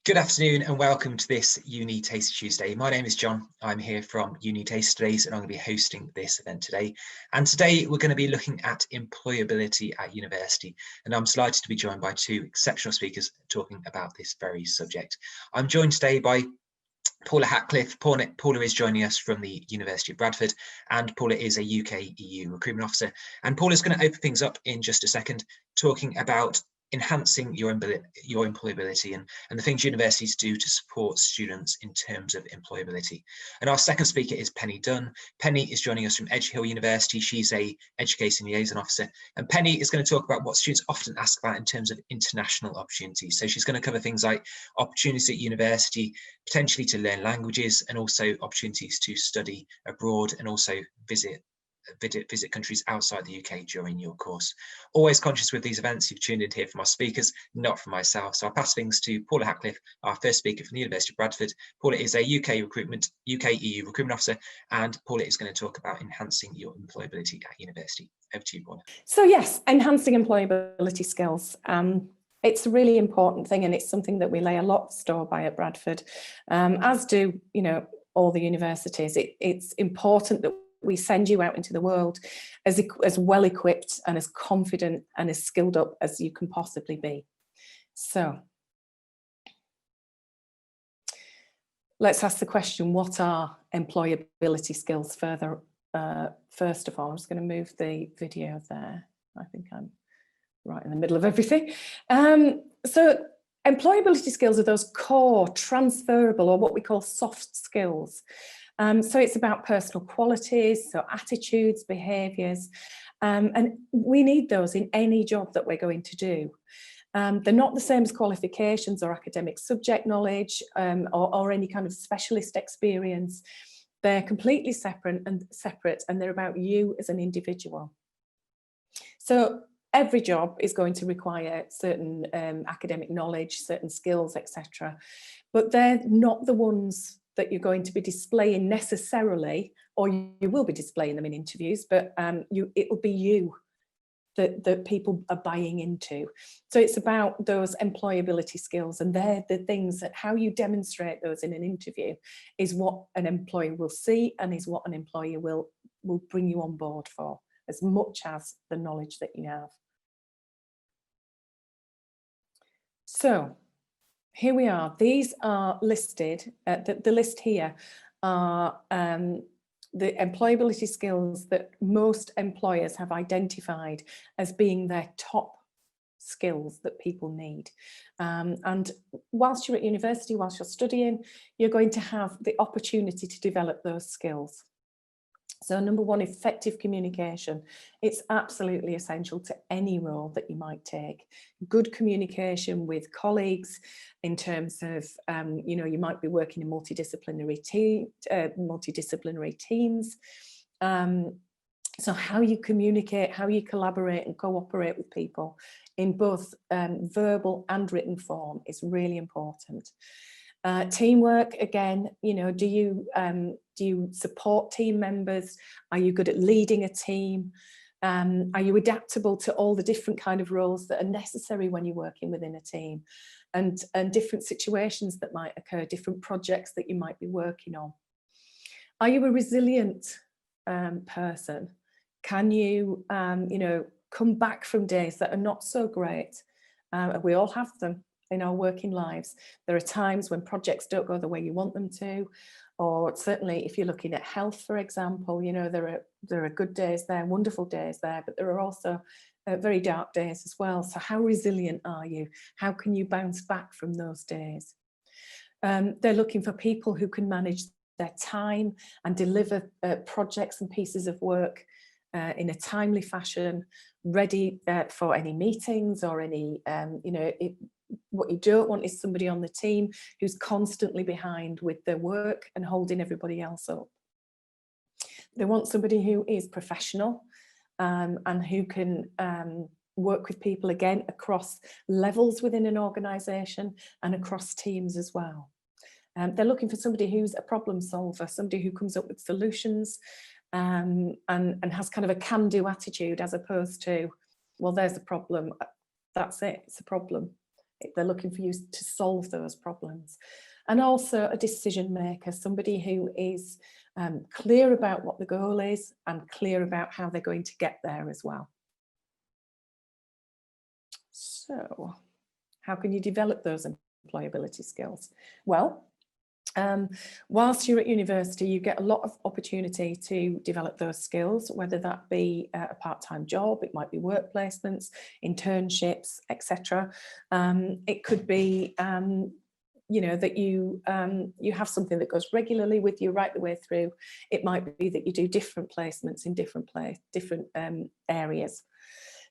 Good afternoon and welcome to this UniTaster Tuesday. My name is John. I'm here from UniTasterDays and I'm going to be hosting this event today. And today we're going to be looking at employability at university. And I'm delighted to be joined by two exceptional speakers talking about this very subject. I'm joined today by Paula Hatcliffe. Paula is joining us from the University of Bradford, and Paula is a UK-EU Recruitment Officer. And Paula's going to open things up in just a second, talking about enhancing your employability and the things universities do to support students in terms of employability. And our second speaker is Dunne. Penny is joining us from Edge Hill University. She's a Education Liaison Officer, and Penny is going to talk about what students often ask about in terms of international opportunities. So she's going to cover things like opportunities at university, potentially to learn languages, and also opportunities to study abroad and also visit countries outside the UK during your course. Always conscious with these events, you've tuned in here from our speakers, not from myself. So I'll pass things to Paula Hatcliffe, our first speaker from the University of Bradford. Paula is a UK-EU Recruitment Officer, and Paula is going to talk about enhancing your employability at university. Over to you, Paula. So yes, enhancing employability skills. It's a really important thing, and it's something that we lay a lot of store by at Bradford, as do all the universities. It's important that we send you out into the world as well equipped and as confident and as skilled up as you can possibly be. So let's ask the question, what are employability skills further? First of all, I'm just going to move the video there. I think I'm right in the middle of everything. So employability skills are those core, transferable, or what we call soft skills. So it's about personal qualities, so attitudes, behaviours, and we need those in any job that we're going to do. They're not the same as qualifications or academic subject knowledge or any kind of specialist experience. They're completely separate, and they're about you as an individual. So every job is going to require certain academic knowledge, certain skills, etc. But they're not the ones that you're going to be displaying necessarily, or you will be displaying them in interviews, but it will be you that people are buying into. So it's about those employability skills, and they're the things that how you demonstrate those in an interview is what an employer will see, and is what an employer will bring you on board for, as much as the knowledge that you have. So here we are. These are listed, the list here are the employability skills that most employers have identified as being their top skills that people need. And whilst you're at university, whilst you're studying, you're going to have the opportunity to develop those skills. So number one, effective communication. It's absolutely essential to any role that you might take. Good communication with colleagues in terms of, you might be working in multidisciplinary teams. So how you communicate, how you collaborate and cooperate with people in both verbal and written form is really important. Teamwork, again, do you support team members? Are you good at leading a team? Are you adaptable to all the different kind of roles that are necessary when you're working within a team, and different situations that might occur, different projects that you might be working on? Are you a resilient person? Can you, come back from days that are not so great? We all have them in our working lives. There are times when projects don't go the way you want them to, or certainly if you're looking at health, for example, there are good days there, wonderful days there, but there are also very dark days as well. So how resilient are you? How can you bounce back from those days? They're looking for people who can manage their time and deliver projects and pieces of work in a timely fashion, ready for any meetings or any, what you don't want is somebody on the team who's constantly behind with their work and holding everybody else up. They want somebody who is professional and who can work with people, again, across levels within an organisation and across teams as well. They're looking for somebody who's a problem solver, somebody who comes up with solutions and has kind of a can-do attitude, as opposed to, well, there's a problem, that's it, it's a problem. They're looking for you to solve those problems. And also a decision maker, somebody who is clear about what the goal is and clear about how they're going to get there as well. So how can you develop those employability skills? Well, whilst you're at university, you get a lot of opportunity to develop those skills, whether that be a part-time job, it might be work placements, internships, etc. It could be you know, that you have something that goes regularly with you right the way through. It might be that you do different placements in different areas.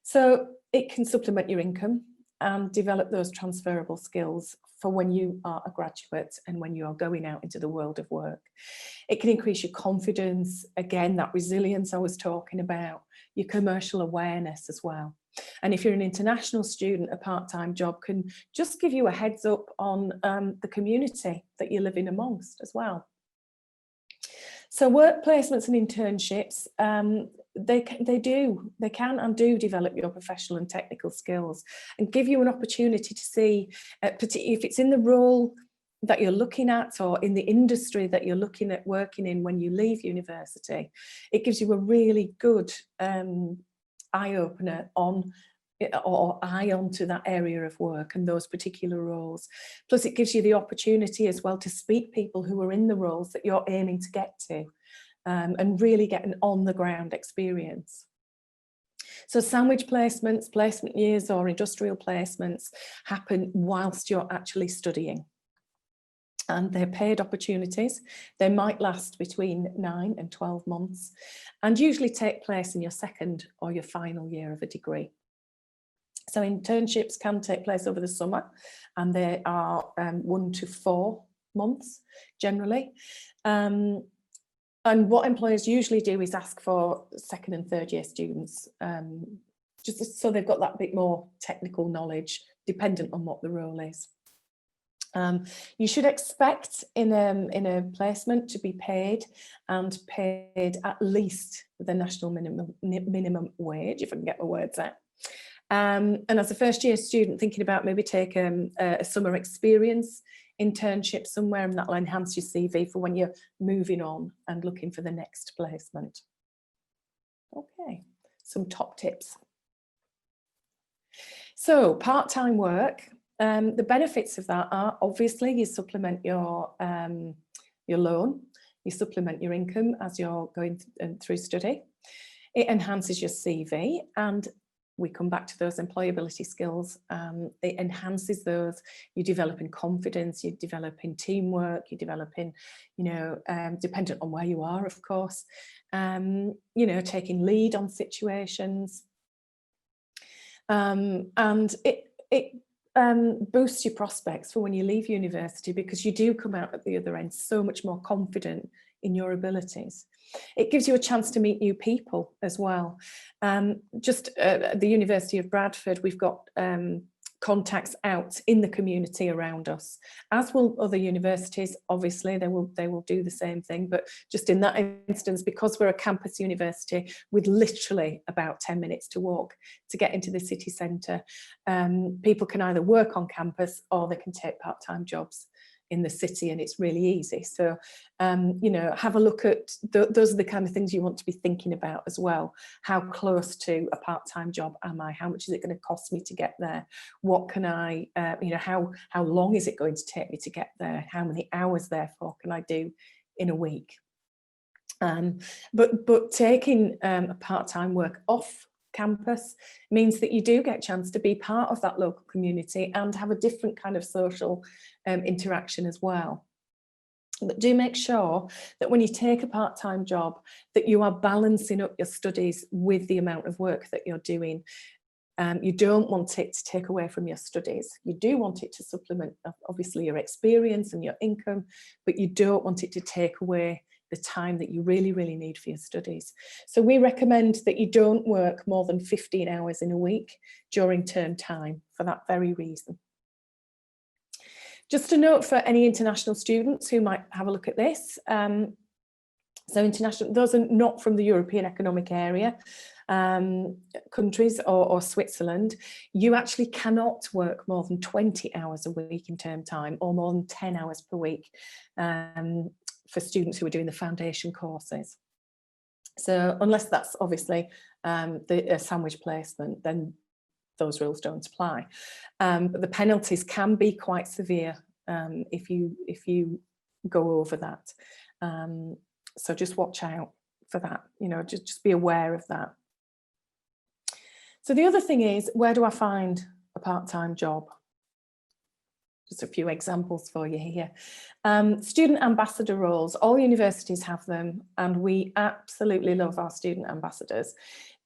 So it can supplement your income and develop those transferable skills for when you are a graduate and when you are going out into the world of work. It can increase your confidence, again, that resilience I was talking about, your commercial awareness as well. And if you're an international student, a part-time job can just give you a heads up on the community that you're living amongst as well. So work placements and internships, they can and do develop your professional and technical skills and give you an opportunity to see, if it's in the role that you're looking at or in the industry that you're looking at working in when you leave university, it gives you a really good eye-opener on or eye onto that area of work and those particular roles. Plus it gives you the opportunity as well to speak people who are in the roles that you're aiming to get to, and really get an on-the-ground experience. So sandwich placements, placement years or industrial placements happen whilst you're actually studying. And they're paid opportunities. They might last between 9 and 12 months and usually take place in your second or your final year of a degree. So internships can take place over the summer and they are 1 to 4 months generally. And what employers usually do is ask for second and third year students, just so they've got that bit more technical knowledge dependent on what the role is. You should expect in a placement to be paid at least the national minimum wage, if I can get my words out. And as a first year student thinking about maybe take a summer experience internship somewhere, and that will enhance your CV for when you're moving on and looking for the next placement. Okay, some top tips. So part-time work. The benefits of that are obviously you supplement your loan, you supplement your income as you're going through study. It enhances your CV, and we come back to those employability skills. It enhances those. You develop in confidence, you develop in teamwork, you develop in, you know, dependent on where you are, of course, you know, taking lead on situations. And it boosts your prospects for when you leave university, because you do come out at the other end so much more confident in your abilities. It gives you a chance to meet new people as well. Just at the University of Bradford, we've got contacts out in the community around us, as will other universities. Obviously they will do the same thing, but just in that instance, because we're a campus university with literally about 10 minutes to walk to get into the city centre, people can either work on campus or they can take part-time jobs in the city, and it's really easy. So you know, have a look at those are the kind of things you want to be thinking about as well. How close to a part-time job am I? How much is it going to cost me to get there? What can I you know, how long is it going to take me to get there? How many hours therefore can I do in a week? But taking a part-time work off campus means that you do get a chance to be part of that local community and have a different kind of social interaction as well. But do make sure that when you take a part-time job that you are balancing up your studies with the amount of work that you're doing. You don't want it to take away from your studies. You do want it to supplement obviously your experience and your income, but you don't want it to take away the time that you really, really need for your studies. So we recommend that you don't work more than 15 hours in a week during term time for that very reason. Just a note for any international students who might have a look at this. So international, those are not from the European Economic Area. countries or Switzerland, you actually cannot work more than 20 hours a week in term time or more than 10 hours per week for students who are doing the foundation courses. So unless that's obviously a sandwich placement, then those rules don't apply. But the penalties can be quite severe if you go over that. So just watch out for that, you know, just be aware of that. So the other thing is, where do I find a part-time job? Just a few examples for you here. Student ambassador roles, all universities have them, and we absolutely love our student ambassadors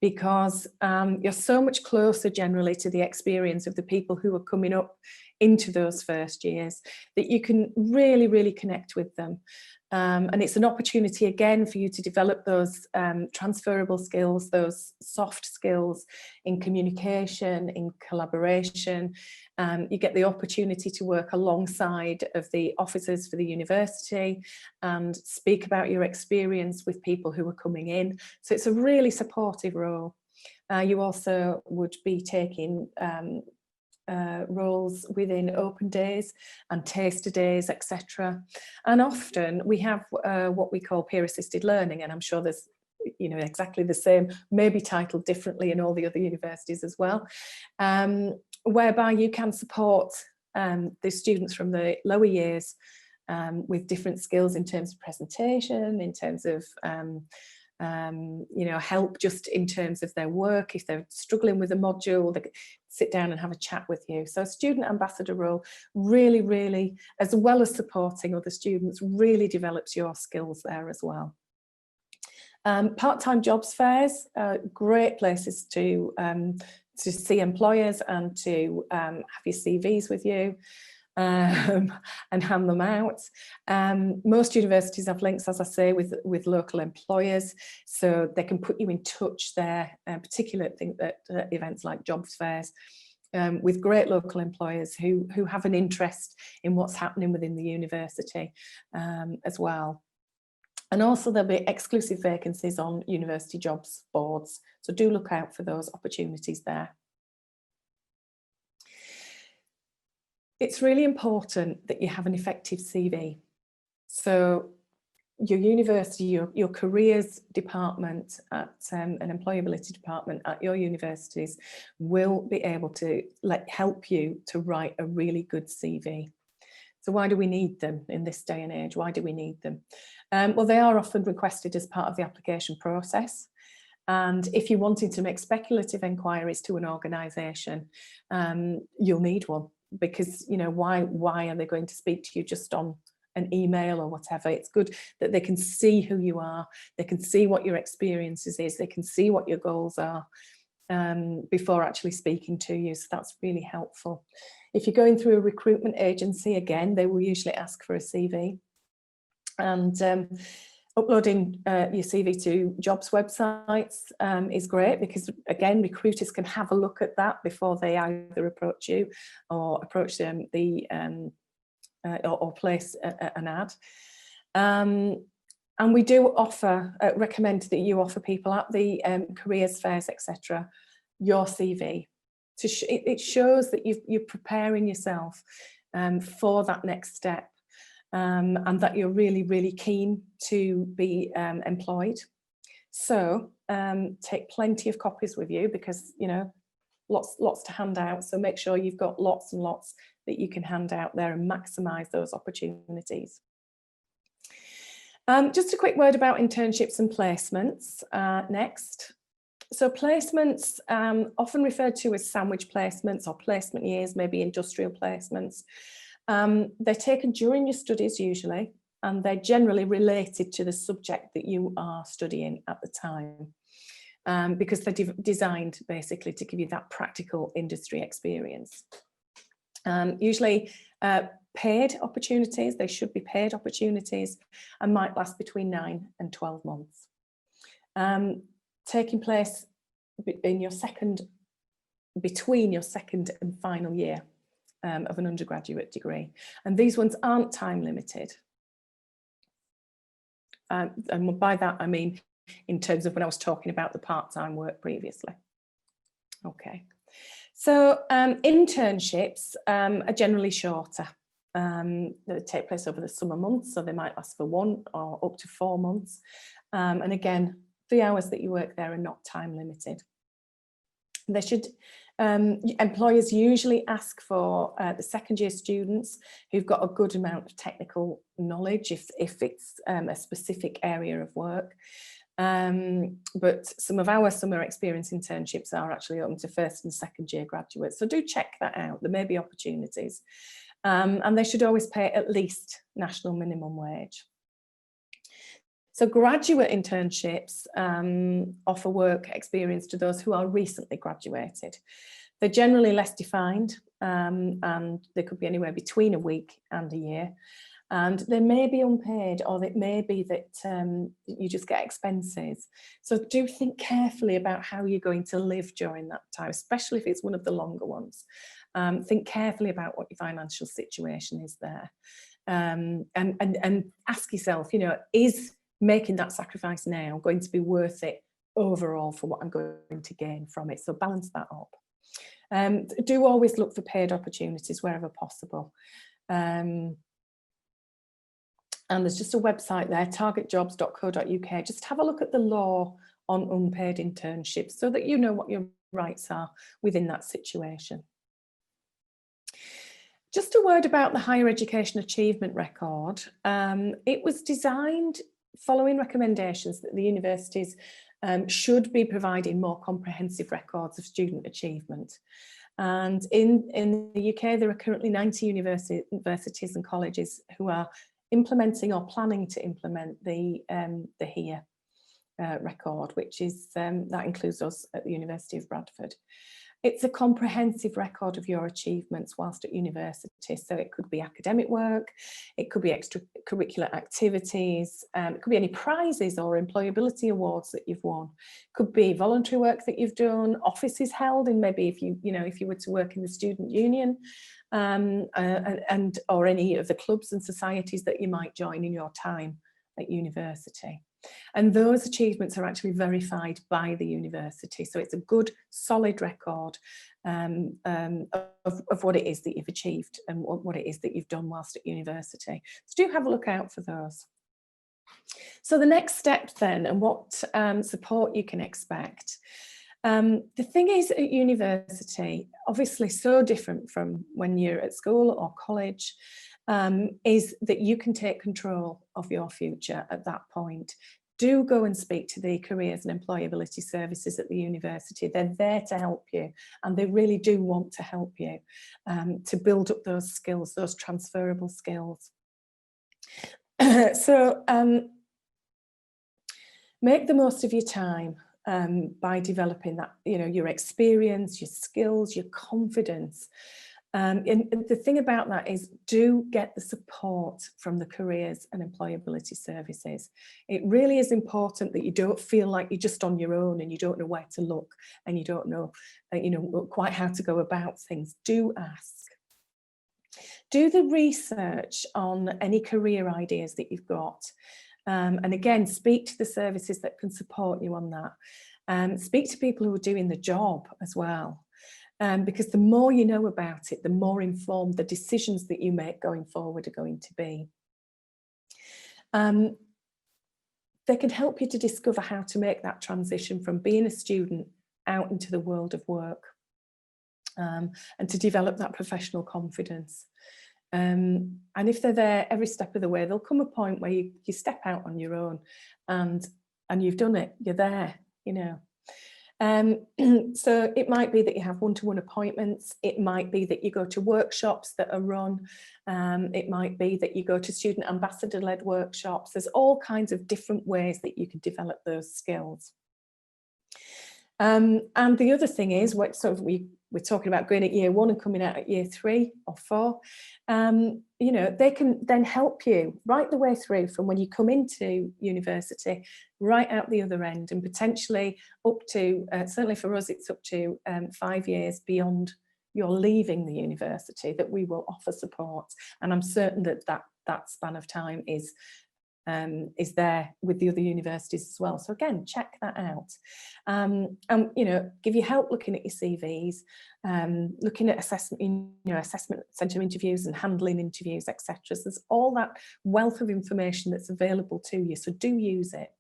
because you're so much closer generally to the experience of the people who are coming up into those first years that you can really, really connect with them. And it's an opportunity again for you to develop those transferable skills, those soft skills in communication, in collaboration. You get the opportunity to work alongside of the officers for the university and speak about your experience with people who are coming in. So it's a really supportive role. You also would be taking roles within open days and taster days, etc. And often we have what we call peer assisted learning, and I'm sure there's, you know, exactly the same, maybe titled differently in all the other universities as well, whereby you can support the students from the lower years with different skills in terms of presentation, in terms of you know, help just in terms of their work. If they're struggling with a module, they can sit down and have a chat with you. So student ambassador role really, really, as well as supporting other students, really develops your skills there as well. Part-time jobs fairs, great places to see employers and to have your CVs with you. And hand them out. Most universities have links, as I say, with local employers, so they can put you in touch there, particularly I think that events like jobs fairs, with great local employers who have an interest in what's happening within the university as well. And also there'll be exclusive vacancies on university jobs boards, so do look out for those opportunities there. It's really important that you have an effective CV. So your university, your careers department at an employability department at your universities will be able to help you to write a really good CV. So why do we need them in this day and age? Why do we need them? Well, they are often requested as part of the application process. And if you're wanting to make speculative inquiries to an organisation, you'll need one. Because, you know, why are they going to speak to you just on an email or whatever? It's good that they can see who you are, they can see what your experiences is, they can see what your goals are before actually speaking to you. So that's really helpful. If you're going through a recruitment agency, again, they will usually ask for a CV. And uploading your CV to jobs websites is great because, again, recruiters can have a look at that before they either approach you or approach them or place an ad. And we do offer, recommend that you offer people at the careers fairs, etc., your CV. It shows that you're preparing yourself for that next step. And that you're really, really keen to be employed. So take plenty of copies with you because, you know, lots to hand out. So make sure you've got lots and lots that you can hand out there and maximise those opportunities. Just a quick word about internships and placements next. So placements, often referred to as sandwich placements or placement years, maybe industrial placements. They're taken during your studies usually, and they're generally related to the subject that you are studying at the time, because they're designed basically to give you that practical industry experience. Usually paid opportunities, they should be paid opportunities and might last between 9 and 12 months. Taking place in between your second and final year of an undergraduate degree, and these ones aren't time limited. And by that I mean in terms of when I was talking about the part-time work previously. Okay, so internships are generally shorter. They take place over the summer months, so they might last for 1 or up to 4 months. And again, the hours that you work there are not time limited. They should, employers usually ask for the second year students who've got a good amount of technical knowledge if it's a specific area of work. But some of our summer experience internships are actually open to first and second year graduates. So do check that out. There may be opportunities. And they should always pay at least national minimum wage. So graduate internships offer work experience to those who are recently graduated. They're generally less defined, and they could be anywhere between a week and a year. And they may be unpaid, or it may be that you just get expenses. So do think carefully about how you're going to live during that time, especially if it's one of the longer ones. Think carefully about what your financial situation is there. And ask yourself, you know, is making that sacrifice now going to be worth it overall for what I'm going to gain from it? So balance that up. Do always look for paid opportunities wherever possible. And there's just a website there, targetjobs.co.uk. Just have a look at the law on unpaid internships so that you know what your rights are within that situation. Just a word about the Higher Education Achievement Record. It was designed following recommendations that the universities should be providing more comprehensive records of student achievement. And in the UK, there are currently 90 universities and colleges who are implementing or planning to implement the HEAR record, which is, that includes us at the University of Bradford. It's a comprehensive record of your achievements whilst at university. So it could be academic work, it could be extracurricular activities, it could be any prizes or employability awards that you've won. It could be voluntary work that you've done, offices held, and maybe if you were to work in the student union, or any of the clubs and societies that you might join in your time at university. And those achievements are actually verified by the university. So it's a good, solid record of what it is that you've achieved and what it is that you've done whilst at university. So do have a look out for those. So the next step then, and what support you can expect. The thing is, at university, obviously so different from when you're at school or college, is that you can take control of your future at that point. Do go and speak to the careers and employability services at the university. They're there to help you, and they really do want to help you to build up those skills, those transferable skills. So make the most of your time by developing that, your experience, your skills, your confidence. And the thing about that is, do get the support from the careers and employability services. It really is important that you don't feel like you're just on your own and you don't know where to look and you don't know, quite how to go about things. Do ask. Do the research on any career ideas that you've got. And again, speak to the services that can support you on that. Speak to people who are doing the job as well. Because the more you know about it, the more informed the decisions that you make going forward are going to be. They can help you to discover how to make that transition from being a student out into the world of work, and to develop that professional confidence. And if they're there every step of the way, there'll come a point where you step out on your own and you've done it, you're there, So it might be that you have one-to-one appointments. It might be that you go to workshops that are run. It might be that you go to student ambassador-led workshops. There's all kinds of different ways that you can develop those skills. And the other thing is, we're talking about going at year 1 and coming out at year 3 or 4. They can then help you right the way through from when you come into university, right out the other end, and potentially up to, certainly for us, it's up to 5 years beyond you're leaving the university that we will offer support. And I'm certain that span of time is is there with the other universities as well. So again, check that out. And you know, give you help looking at your CVs, looking at assessment centre interviews and handling interviews, etc. So there's all that wealth of information that's available to you. So do use it.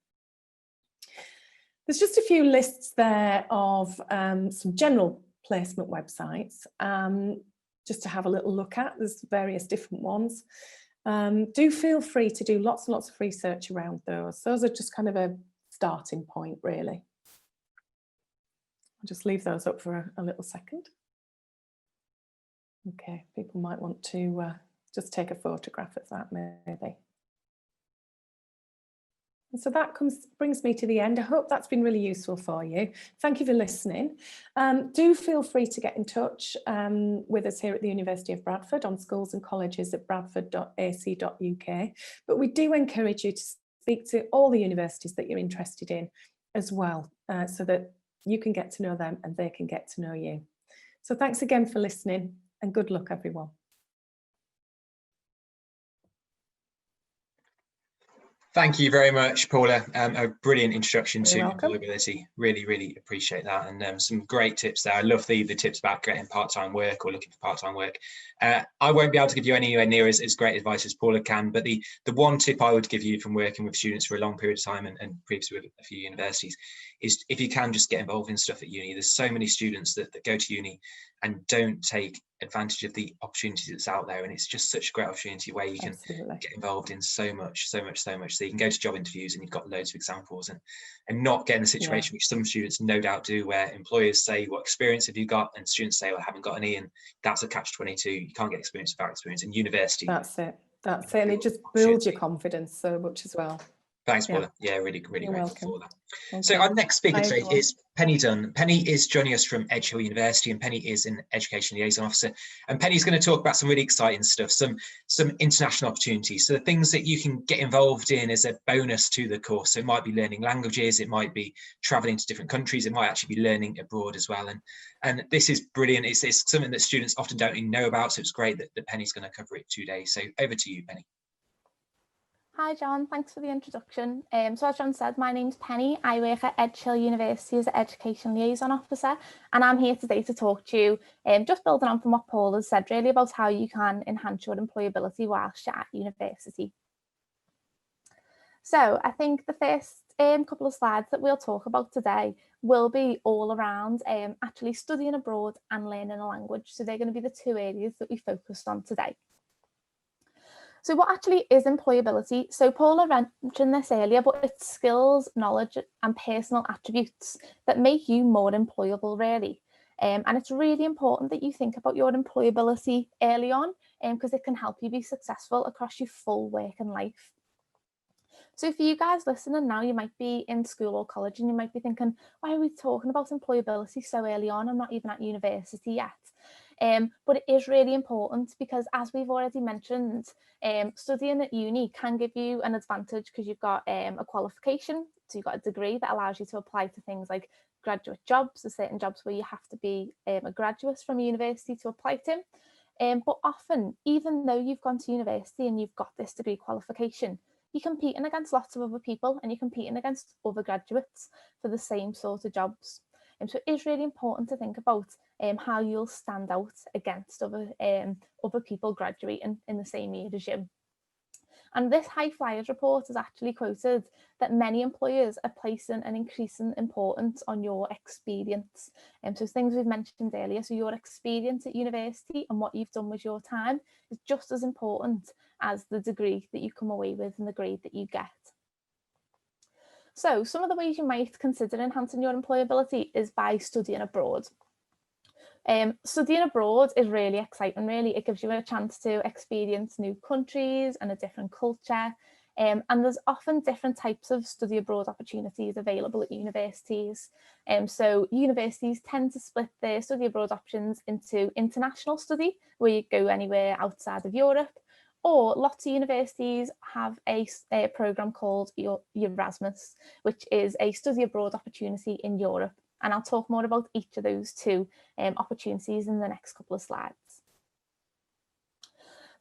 There's just a few lists there of some general placement websites, just to have a little look at. There's various different ones. Do feel free to do lots and lots of research around those. Those are just kind of a starting point, really. I'll just leave those up for a little second. Okay, people might want to just take a photograph of that, maybe. And so that brings me to the end. I hope that's been really useful for you. Thank you for listening. Do feel free to get in touch with us here at the University of Bradford on schoolsandcolleges@bradford.ac.uk. But we do encourage you to speak to all the universities that you're interested in as well, so that you can get to know them and they can get to know you. So thanks again for listening, and good luck, everyone. Thank you very much, Paula. A brilliant introduction to welcome. employability. Really, really appreciate that. And some great tips there. I love the tips about getting part-time work or looking for part-time work. I won't be able to give you anywhere near as great advice as Paula can, but the one tip I would give you from working with students for a long period of time and previously with a few universities is, if you can, just get involved in stuff at uni. There's so many students that go to uni and don't take advantage of the opportunities that's out there, and it's just such a great opportunity where you can get involved in so much. So you can go to job interviews and you've got loads of examples, and not get in the situation which some students no doubt do, where employers say, what experience have you got, and students say, well, I haven't got any, and that's a catch-22. You can't get experience without experience. In university, that's it, and it just builds your confidence so much as well. Thanks, Paula. Yeah, really grateful for that. Okay. So our next speaker today is Penny Dunne. Penny is joining us from Edge Hill University, and Penny is an Education Liaison Officer. And Penny's going to talk about some really exciting stuff, some international opportunities. So the things that you can get involved in as a bonus to the course. So it might be learning languages, it might be traveling to different countries, it might actually be learning abroad as well. And this is brilliant. It's something that students often don't even know about. So it's great that Penny's going to cover it today. So over to you, Penny. Hi John, thanks for the introduction. So as John said, my name's Penny. I work at Edge Hill University as an Education Liaison Officer, and I'm here today to talk to you, just building on from what Paul has said, really about how you can enhance your employability whilst you're at university. So I think the first couple of slides that we'll talk about today will be all around actually studying abroad and learning a language. So they're going to be the two areas that we focused on today. So what actually is employability? So Paula mentioned this earlier, but it's skills, knowledge and personal attributes that make you more employable, really. And it's really important that you think about your employability early on, because it can help you be successful across your full working life. So for you guys listening now, you might be in school or college and you might be thinking, why are we talking about employability so early on? I'm not even at university yet. But it is really important because, as we've already mentioned, studying at uni can give you an advantage because you've got a qualification, so you've got a degree that allows you to apply to things like graduate jobs. There's certain jobs where you have to be a graduate from a university to apply to. But often, even though you've gone to university and you've got this degree qualification, you're competing against lots of other people and you're competing against other graduates for the same sort of jobs. And so it is really important to think about how you'll stand out against other people graduating in the same year as you. And this High Flyers report has actually quoted that many employers are placing an increasing importance on your experience. So things we've mentioned earlier, so your experience at university and what you've done with your time is just as important as the degree that you come away with and the grade that you get. So some of the ways you might consider enhancing your employability is by studying abroad. Studying abroad is really exciting, really. It gives you a chance to experience new countries and a different culture. And there's often different types of study abroad opportunities available at universities. So universities tend to split their study abroad options into international study, where you go anywhere outside of Europe, or lots of universities have a programme called ERASMUS, which is a study abroad opportunity in Europe. And I'll talk more about each of those two opportunities in the next couple of slides.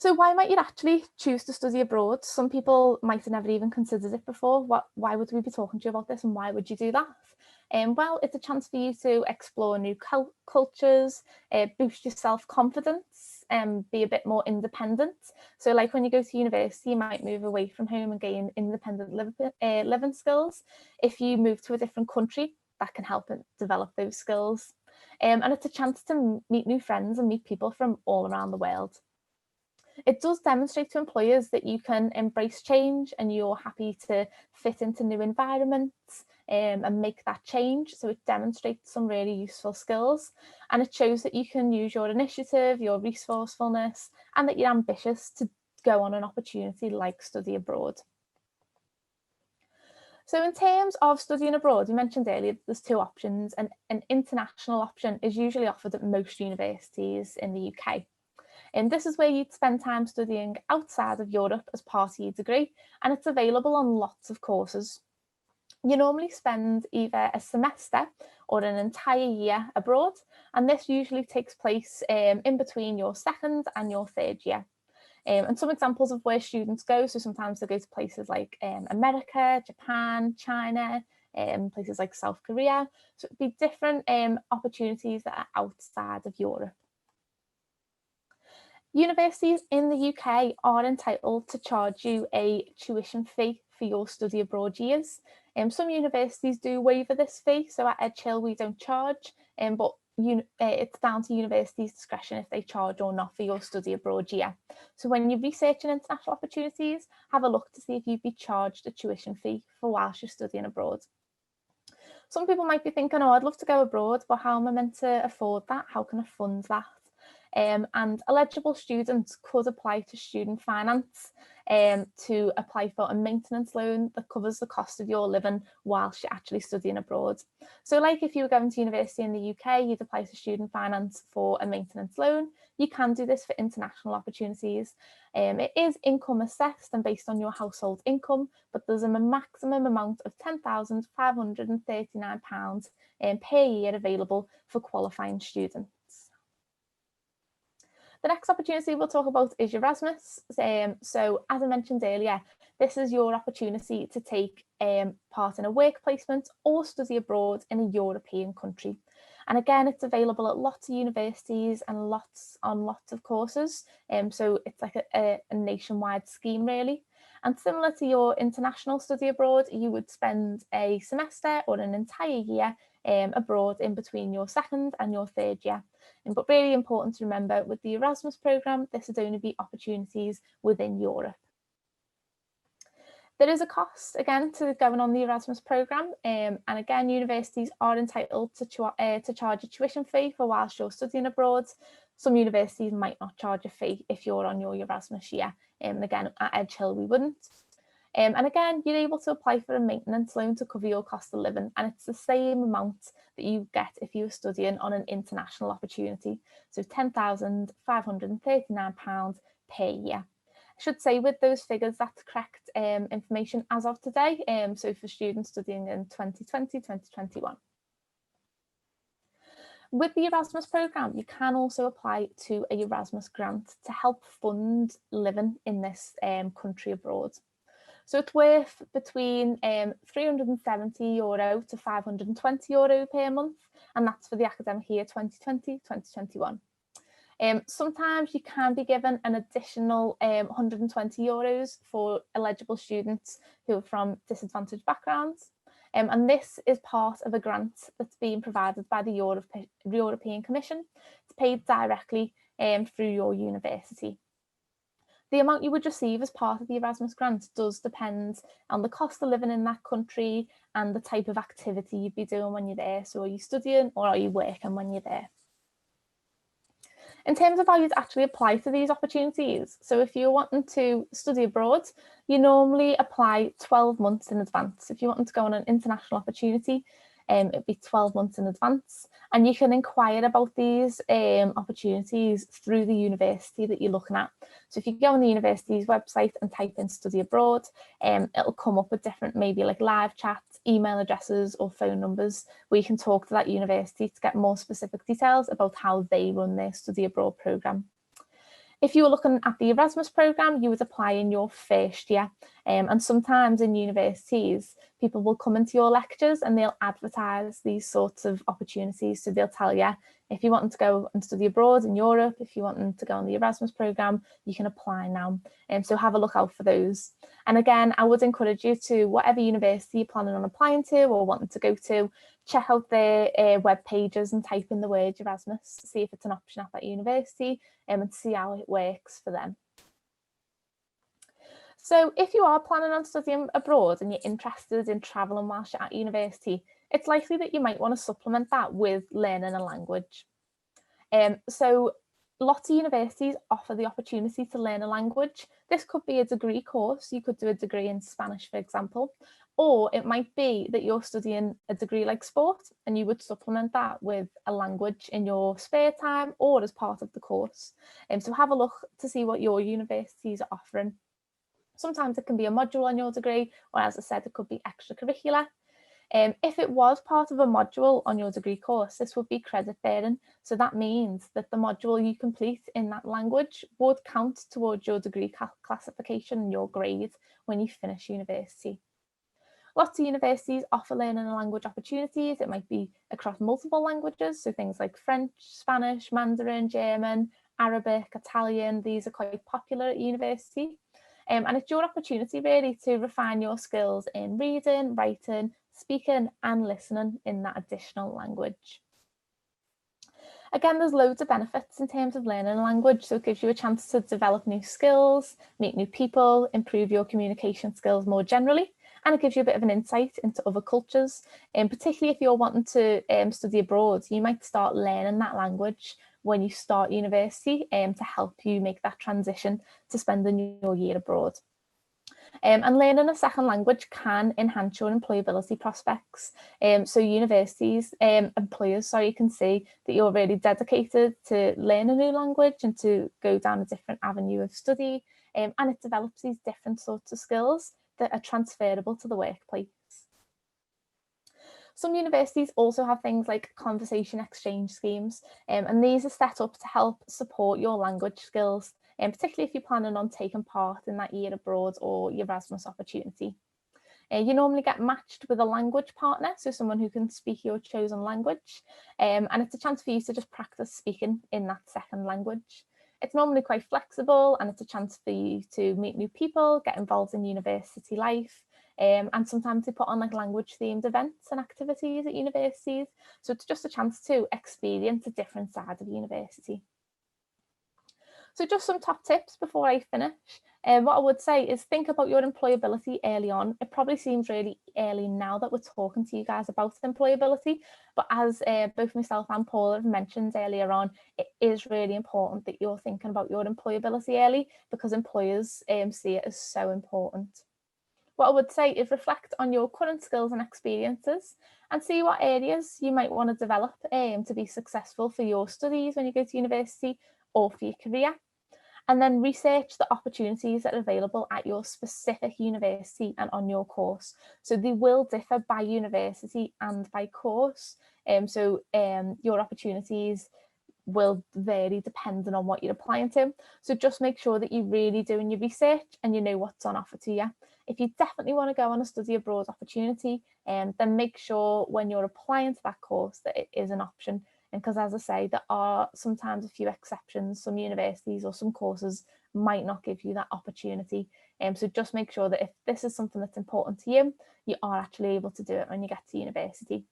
So why might you actually choose to study abroad? Some people might have never even considered it before. Why would we be talking to you about this, and why would you do that? Well, it's a chance for you to explore new cultures, boost your self-confidence, and be a bit more independent. So like when you go to university, you might move away from home and gain independent living skills. If you move to a different country, that can help develop those skills. And it's a chance to meet new friends and meet people from all around the world. It does demonstrate to employers that you can embrace change and you're happy to fit into new environments and make that change. So it demonstrates some really useful skills, and it shows that you can use your initiative, your resourcefulness, and that you're ambitious to go on an opportunity like study abroad. So in terms of studying abroad, you mentioned earlier there's two options, and an international option is usually offered at most universities in the UK. And this is where you'd spend time studying outside of Europe as part of your degree, and it's available on lots of courses. You normally spend either a semester or an entire year abroad, and this usually takes place in between your second and your third year. And some examples of where students go, so sometimes they go to places like America, Japan, China, places like South Korea. So it'd be different opportunities that are outside of Europe. Universities in the UK are entitled to charge you a tuition fee for your study abroad years. Some universities do waiver this fee, so at Edge Hill we don't charge, but it's down to universities' discretion if they charge or not for your study abroad year. So when you're researching international opportunities, have a look to see if you'd be charged a tuition fee for whilst you're studying abroad. Some people might be thinking, oh, I'd love to go abroad, but how am I meant to afford that? How can I fund that? And eligible students could apply to student finance to apply for a maintenance loan that covers the cost of your living whilst you're actually studying abroad. So like if you were going to university in the UK, you'd apply to student finance for a maintenance loan. You can do this for international opportunities. It is income assessed and based on your household income, but there's a maximum amount of £10,539 per year available for qualifying students. The next opportunity we'll talk about is ERASMUS. So as I mentioned earlier, this is your opportunity to take part in a work placement or study abroad in a European country. And again, it's available at lots of universities and lots of courses. So it's like a nationwide scheme really. And similar to your international study abroad, you would spend a semester or an entire year abroad in between your second and your third year. But really important to remember with the ERASMUS programme, this would only be opportunities within Europe. There is a cost again to going on the ERASMUS programme, and again universities are entitled to charge a tuition fee for whilst you're studying abroad. Some universities might not charge a fee if you're on your ERASMUS year, and again at Edge Hill we wouldn't. And again, you're able to apply for a maintenance loan to cover your cost of living, and it's the same amount that you get if you were studying on an international opportunity. So £10,539 per year. I should say with those figures, that's correct information as of today. So for students studying in 2020, 2021. With the ERASMUS programme, you can also apply to a ERASMUS grant to help fund living in this country abroad. So it's worth between €370 to €520 per month, and that's for the academic year 2020-2021. Sometimes you can be given an additional €120 for eligible students who are from disadvantaged backgrounds. And this is part of a grant that's being provided by the European Commission. It's paid directly through your university. The amount you would receive as part of the ERASMUS grant does depend on the cost of living in that country and the type of activity you'd be doing when you're there. So are you studying or are you working when you're there? In terms of how you'd actually apply for these opportunities, so if you're wanting to study abroad, you normally apply 12 months in advance. If you're wanting to go on an international opportunity, it'd be 12 months in advance, and you can inquire about these opportunities through the university that you're looking at. So if you go on the university's website and type in study abroad, it'll come up with different maybe like live chats, email addresses or phone numbers where you can talk to that university to get more specific details about how they run their study abroad programme. If you were looking at the ERASMUS programme, you would apply in your first year. And sometimes in universities, people will come into your lectures and they'll advertise these sorts of opportunities. So they'll tell you, if you want to go and study abroad in Europe, if you want to go on the ERASMUS programme, you can apply now. So have a look out for those. And again, I would encourage you to, whatever university you're planning on applying to or wanting to go to, check out their web pages and type in the word ERASMUS, see if it's an option at that university, and see how it works for them. So if you are planning on studying abroad and you're interested in travelling whilst you're at university, it's likely that you might want to supplement that with learning a language. So lots of universities offer the opportunity to learn a language. This could be a degree course. You could do a degree in Spanish, for example, or it might be that you're studying a degree like sport and you would supplement that with a language in your spare time or as part of the course. So have a look to see what your universities are offering. Sometimes it can be a module on your degree, or as I said, it could be extracurricular. If it was part of a module on your degree course, this would be credit bearing. So that means that the module you complete in that language would count towards your degree classification and your grade when you finish university. Lots of universities offer learning a language opportunities. It might be across multiple languages, so things like French, Spanish, Mandarin, German, Arabic, Italian. These are quite popular at university. And it's your opportunity really to refine your skills in reading, writing, speaking and listening in that additional language. Again, there's loads of benefits in terms of learning a language. So it gives you a chance to develop new skills, meet new people, improve your communication skills more generally. And it gives you a bit of an insight into other cultures. And particularly if you're wanting to study abroad, you might start learning that language when you start university to help you make that transition to spending your year abroad. And learning a second language can enhance your employability prospects. So universities, employers, can see that you're really dedicated to learn a new language and to go down a different avenue of study. And it develops these different sorts of skills that are transferable to the workplace. Some universities also have things like conversation exchange schemes, and these are set up to help support your language skills, and particularly if you're planning on taking part in that year abroad or your ERASMUS opportunity. You normally get matched with a language partner, so someone who can speak your chosen language, and it's a chance for you to just practice speaking in that second language. It's normally quite flexible, and it's a chance for you to meet new people, get involved in university life, and sometimes they put on like language themed events and activities at universities. So it's just a chance to experience a different side of university. So just some top tips before I finish. What I would say is think about your employability early on. It probably seems really early now that we're talking to you guys about employability, but as both myself and Paula have mentioned earlier on, it is really important that you're thinking about your employability early because employers see it as so important. What I would say is reflect on your current skills and experiences and see what areas you might want to develop to be successful for your studies when you go to university or for your career. And then research the opportunities that are available at your specific university and on your course. So they will differ by university and by course. Your opportunities will vary depending on what you're applying to. So just make sure that you're really doing your research and you know what's on offer to you. If you definitely want to go on a study abroad opportunity, then make sure when you're applying to that course that it is an option. And because, as I say, there are sometimes a few exceptions. Some universities or some courses might not give you that opportunity. So just make sure that if this is something that's important to you, you are actually able to do it when you get to university.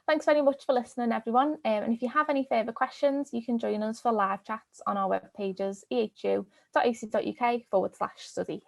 Thanks very much for listening, everyone. And if you have any further questions, you can join us for live chats on our web pages, ehu.ac.uk/study.